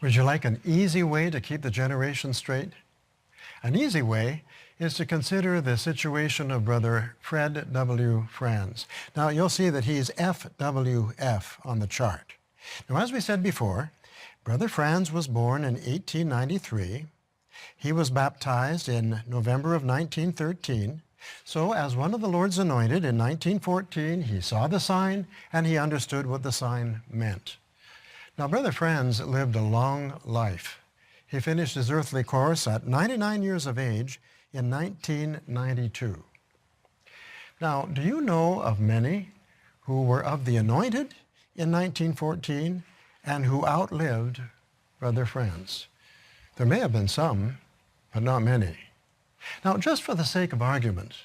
Would you like an easy way to keep the generations straight? An easy way is to consider the situation of Brother Fred W. Franz. Now, you'll see that he's FWF on the chart. Now, as we said before, Brother Franz was born in 1893. He was baptized in November of 1913. So, as one of the Lord's anointed in 1914, he saw the sign and he understood what the sign meant. Now, Brother Franz lived a long life. He finished his earthly course at 99 years of age in 1992. Now, do you know of many who were of the anointed in 1914 and who outlived Brother Franz? There may have been some, but not many. Now, just for the sake of argument,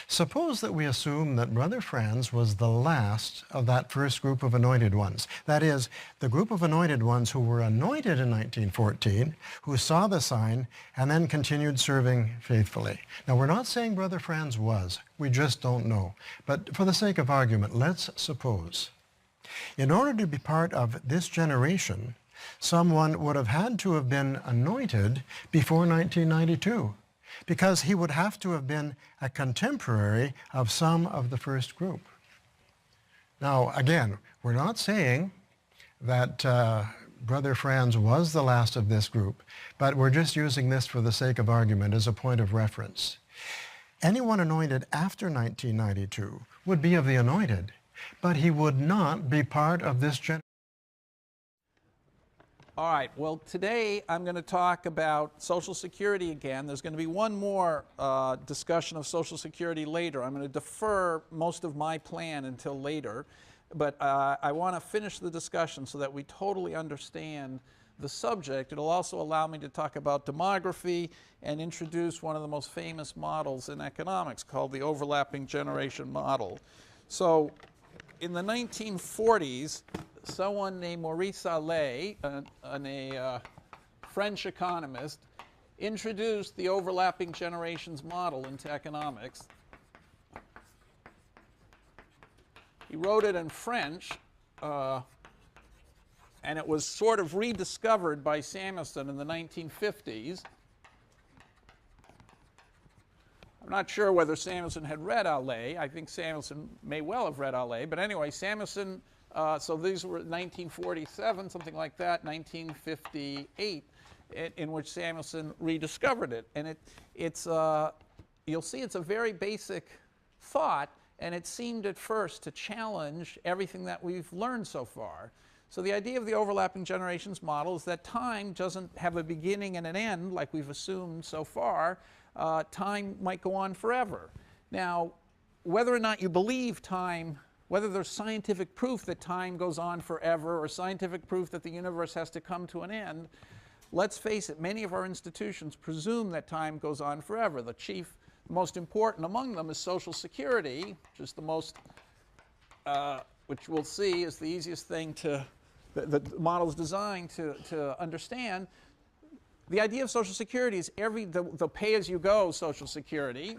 suppose that we assume that Brother Franz was the last of that first group of anointed ones. That is, the group of anointed ones who were anointed in 1914, who saw the sign, and then continued serving faithfully. Now, we're not saying Brother Franz was. We just don't know. But for the sake of argument, let's suppose. In order to be part of this generation, someone would have had to have been anointed before 1992. Because he would have to have been a contemporary of some of the first group. Now, again, we're not saying that Brother Franz was the last of this group, but we're just using this for the sake of argument as a point of reference. Anyone anointed after 1992 would be of the anointed, but he would not be part of this generation. All right, well, today I'm going to talk about Social Security again. There's going to be one more discussion of Social Security later. I'm going to defer most of my plan until later, but I want to finish the discussion so that we totally understand the subject. It'll also allow me to talk about demography and introduce one of the most famous models in economics called the overlapping generation model. So in the 1940s, someone named Maurice Allais, a French economist, introduced the overlapping generations model into economics. He wrote it in French, and it was sort of rediscovered by Samuelson in the 1950s. I'm not sure whether Samuelson had read Allais. I think Samuelson may well have read Allais, but anyway, Samuelson. So these were 1947, something like that, 1958, in which Samuelson rediscovered it. And you'll see it's a very basic thought, and it seemed at first to challenge everything that we've learned so far. So the idea of the overlapping generations model is that time doesn't have a beginning and an end like we've assumed so far. Time might go on forever. Now, whether or not you believe time, whether there's scientific proof that time goes on forever or scientific proof that the universe has to come to an end, let's face it, many of our institutions presume that time goes on forever. The most important among them is Social Security, which is the most, which we'll see is the easiest thing the model is designed to understand. The idea of Social Security is the pay-as-you-go Social Security.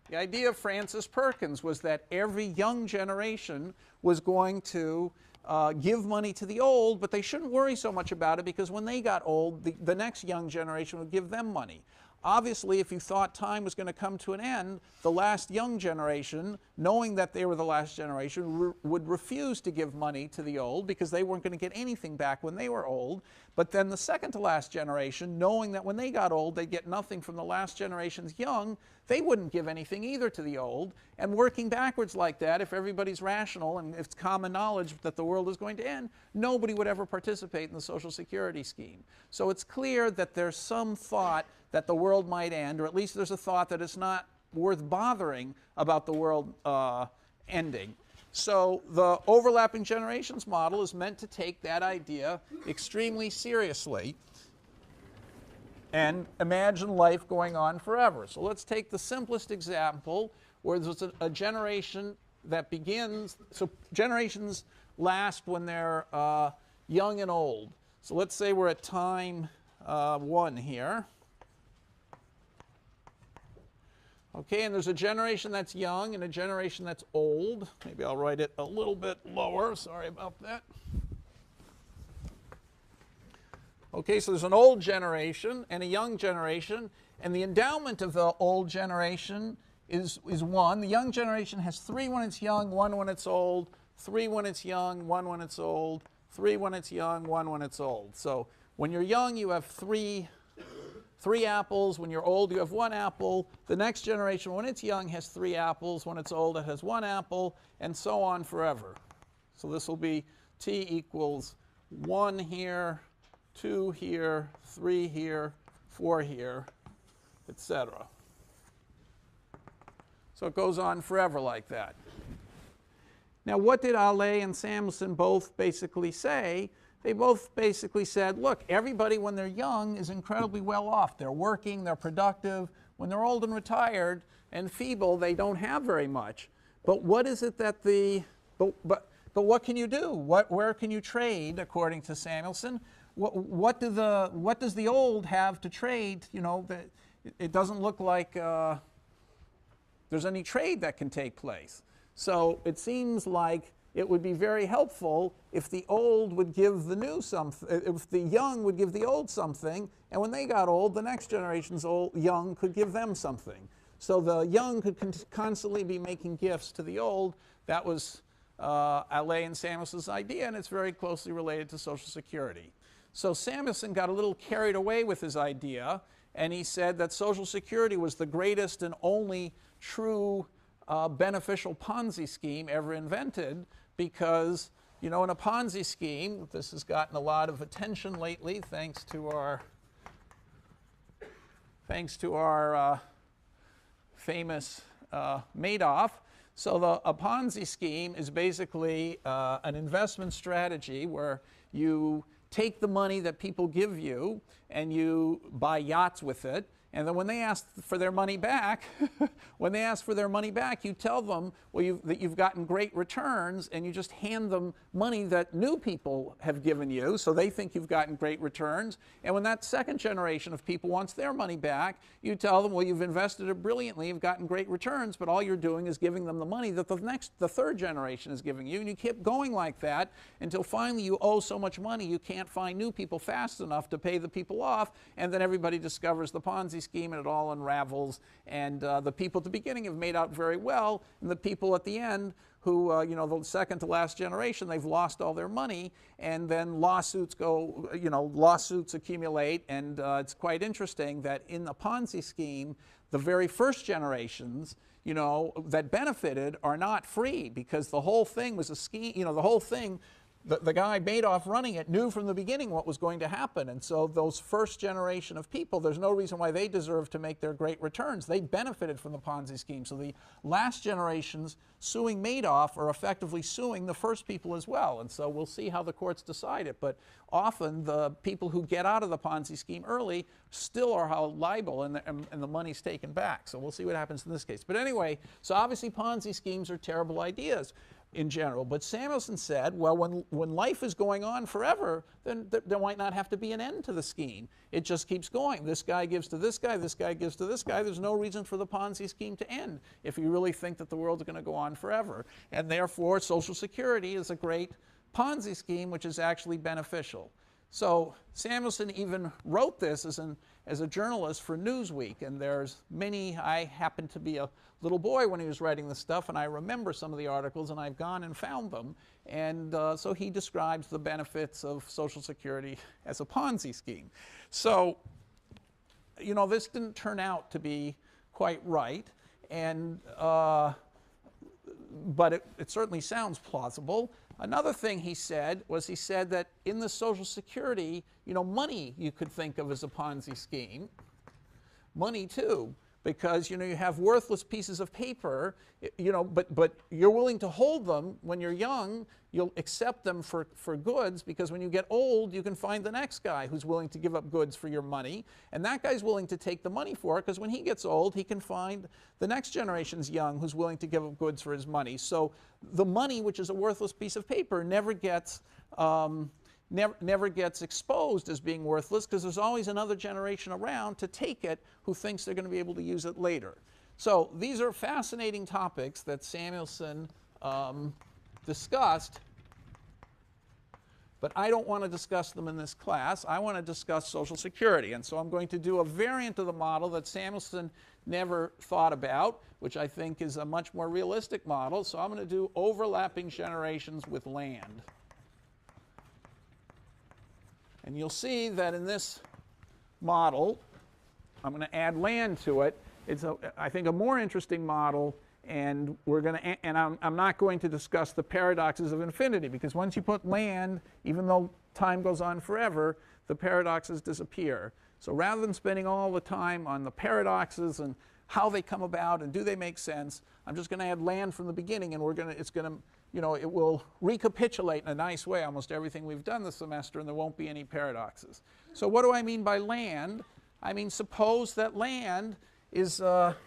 The idea of Francis Perkins was that every young generation was going to give money to the old, but they shouldn't worry so much about it because when they got old, the next young generation would give them money. Obviously, if you thought time was going to come to an end, the last young generation, knowing that they were the last generation, would refuse to give money to the old because they weren't going to get anything back when they were old. But then the second to last generation, knowing that when they got old, they'd get nothing from the last generation's young, they wouldn't give anything either to the old. And working backwards like that, if everybody's rational and it's common knowledge that the world is going to end, nobody would ever participate in the Social Security scheme. So it's clear that there's some thought that the world might end, or at least there's a thought that it's not worth bothering about the world ending. So the overlapping generations model is meant to take that idea extremely seriously and imagine life going on forever. So let's take the simplest example where there's a generation that begins, so generations last when they're young and old. So let's say we're at time 1 here. Okay, and there's a generation that's young and a generation that's old. Maybe I'll write it a little bit lower. Sorry about that. Okay, so there's an old generation and a young generation, and the endowment of the old generation is 1. The young generation has 3 when it's young, 1 when it's old, 3 when it's young, 1 when it's old, 3 when it's young, 1 when it's old. So when you're young, you have three apples. When you're old, you have 1 apple. The next generation, when it's young, has 3 apples. When it's old, it has 1 apple, and so on forever. So this will be t equals 1 here, 2 here, 3 here, 4 here, etc. So it goes on forever like that. Now, what did Allais and Samuelson both basically say? They both basically said, look, everybody when they're young is incredibly well off. They're working, they're productive. When they're old and retired and feeble, they don't have very much. But what is it that but what can you do? Where can you trade, according to Samuelson? What does the old have to trade? You know, it doesn't look like there's any trade that can take place. So it seems like it would be very helpful if the old would give the new something, if the young would give the old something, and when they got old, the next generation's young could give them something. So the young could constantly be making gifts to the old. That was Allais and Samuelson's idea, and it's very closely related to Social Security. So Samuelson got a little carried away with his idea, and he said that Social Security was the greatest and only true beneficial Ponzi scheme ever invented, because, you know, in a Ponzi scheme, this has gotten a lot of attention lately thanks to our famous Madoff. So a Ponzi scheme is basically an investment strategy where you take the money that people give you and you buy yachts with it. And then when they ask for their money back, you tell them, well, that you've gotten great returns, and you just hand them money that new people have given you, so they think you've gotten great returns. And when that second generation of people wants their money back, you tell them, well, you've invested it brilliantly, you've gotten great returns, but all you're doing is giving them the money that the third generation is giving you. And you keep going like that until finally you owe so much money you can't find new people fast enough to pay the people off, and then everybody discovers the Ponzi scheme and it all unravels, and the people at the beginning have made out very well, and the people at the end who, the second to last generation, they've lost all their money, and then lawsuits accumulate, and it's quite interesting that in the Ponzi scheme, the very first generations, that benefited are not free, because the whole thing was a scheme, the whole thing, the guy Madoff running it knew from the beginning what was going to happen. And so those first generation of people, there's no reason why they deserve to make their great returns. They benefited from the Ponzi scheme. So the last generations suing Madoff are effectively suing the first people as well. And so we'll see how the courts decide it. But often the people who get out of the Ponzi scheme early still are held liable, and the money's taken back. So we'll see what happens in this case. But anyway, so obviously Ponzi schemes are terrible ideas in general. But Samuelson said, well, when life is going on forever, then there might not have to be an end to the scheme. It just keeps going. This guy gives to this guy gives to this guy. There's no reason for the Ponzi scheme to end if you really think that the world's going to go on forever. And therefore, Social Security is a great Ponzi scheme, which is actually beneficial. So Samuelson even wrote this as a journalist for Newsweek, and there's many. I happened to be a little boy when he was writing this stuff, and I remember some of the articles, and I've gone and found them. And so he describes the benefits of Social Security as a Ponzi scheme. So, this didn't turn out to be quite right, and but it certainly sounds plausible. Another thing he said that in the Social Security, money you could think of as a Ponzi scheme. Money too, because you have worthless pieces of paper, but you're willing to hold them when you're young. You'll accept them for goods, because when you get old, you can find the next guy who's willing to give up goods for your money, and that guy's willing to take the money for it, because when he gets old, he can find the next generation's young who's willing to give up goods for his money. So the money, which is a worthless piece of paper, never gets exposed as being worthless, because there's always another generation around to take it who thinks they're going to be able to use it later. So these are fascinating topics that Samuelson discussed. But But I don't want to discuss them in this class. I want to discuss Social Security. And so I'm going to do a variant of the model that Samuelson never thought about, which I think is a much more realistic model. So I'm going to do overlapping generations with land. And you'll see that in this model, I'm going to add land to it. It's, I think, a more interesting model. And I'm not going to discuss the paradoxes of infinity, because once you put land, even though time goes on forever, the paradoxes disappear. So rather than spending all the time on the paradoxes and how they come about and do they make sense, I'm just going to add land from the beginning, and it will recapitulate in a nice way almost everything we've done this semester, and there won't be any paradoxes. So what do I mean by land? I mean, suppose that land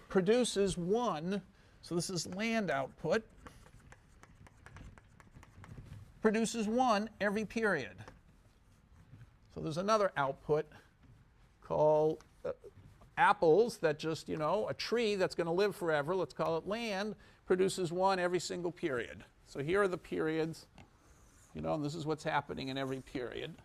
produces one. So this is land output, produces one every period. So there's another output called apples that just, a tree that's going to live forever, let's call it land, produces one every single period. So here are the periods, and this is what's happening in every period.